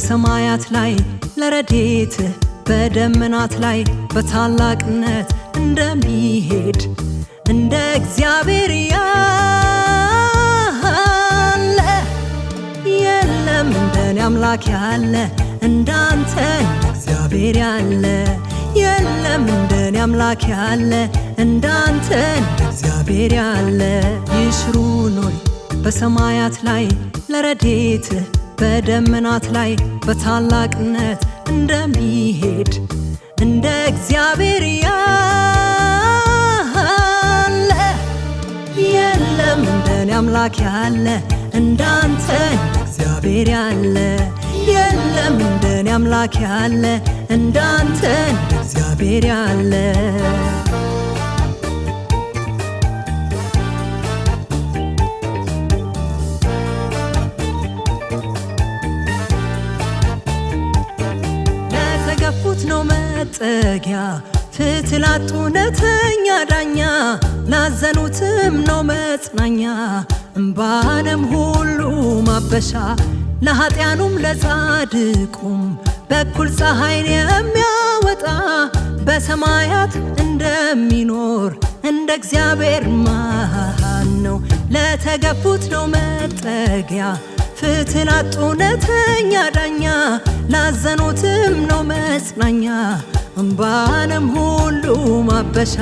በሰማያት ላይ ለረድኤት በደመናት ላይ በታላቅነት እንደሚሄድ እንደ እግዚአብሔር ያለ የለም። እንደኔ አምላክ ያለ እንዳንተ እንደ እግዚአብሔር ያለ የለም። እንደኔ አምላክ ያለ እንዳንተ እንደ እግዚአብሔር ያለ ይሽሩኖይ በሰማያት ላይ ለረድኤት በደመናት ላይ በታላቅነት እንደሚሄድ እንደ እግዚአብሔር ያለ የለም። እንደኔ አምላክ ያለ እንዳንተ እንደ እግዚአብሔር ያለ የለም። እንደኔ አምላክ ያለ እንዳንተ እንደ እግዚአብሔር ያለ ለተገፉት ነው መጠጊያ ፍትሕ ላጡ እውነተኛ ዳኛ ላዘኑትም ነው መጽናኛ እምባንም ሁሉ ማበሻ ለኃጢያኑም ለጻድቁም በኩል ፀሐይን የሚያወጣ በሰማያት እንደሚኖር እንደ እግዚአብሔር ማን ነው? ለተገፉት ነው መጠጊያ ፍትሕ ላጡ እውነተኛ ዳኛ ላዘኑትም ነው መጽናኛ እምባንም ሁሉ ማበሻ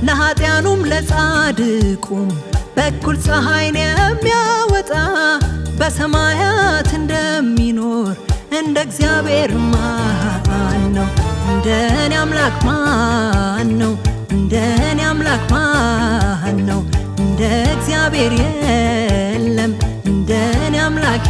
ለኃጢያኑም ለጻድቁም በኩል ፀሐይን የሚያወጣ በሰማያት እንደሚኖር እንደ እግዚአብሔር ማን ነው? እንደኔ አምላክ ማን ነው? እንደኔ አምላክ ማን ነው? እንደ እግዚአብሔር የለም። እንደኔ አምላክ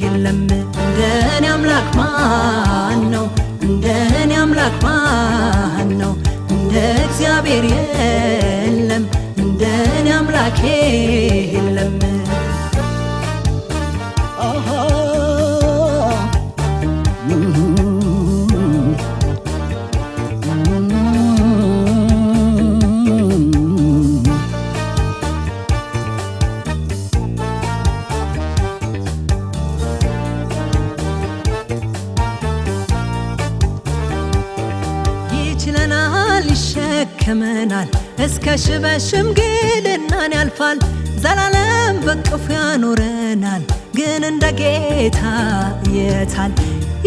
የለም። እንደኔ አምላክ ማን ነው? እንደኔ አምላክ ማን ነው? እንደ እግዚአብሔር የለም። እንደኔ አምላክ የለም። ይችለናል ይሸከመናል እስከ ሽምግልናን ያልፋል ዘላለም በቅፉ ያኖረናል ግን እንደ ጌታ የታል?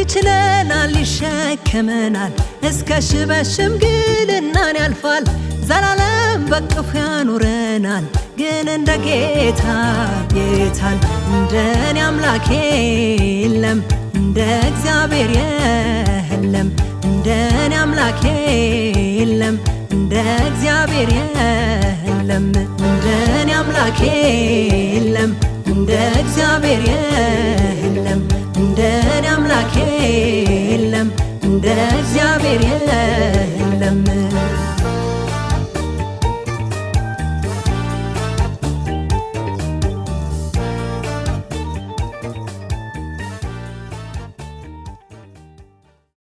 ይችለናል ይሸከመናል እስከ ሽምግልናን ያልፋል ዘላለም በቅፉ ያኖረናል ግን እንደ ጌታ የታል? እንደኔ አምላክ የለም። እንደ እግዚአብሔር የለም። እንደኔ አምላክ የለም። እንደ እግዚአብሔር የለም። እንደኔ አምላክ የለም። እንደ እግዚአብሔር የለም። እንደኔ አምላክ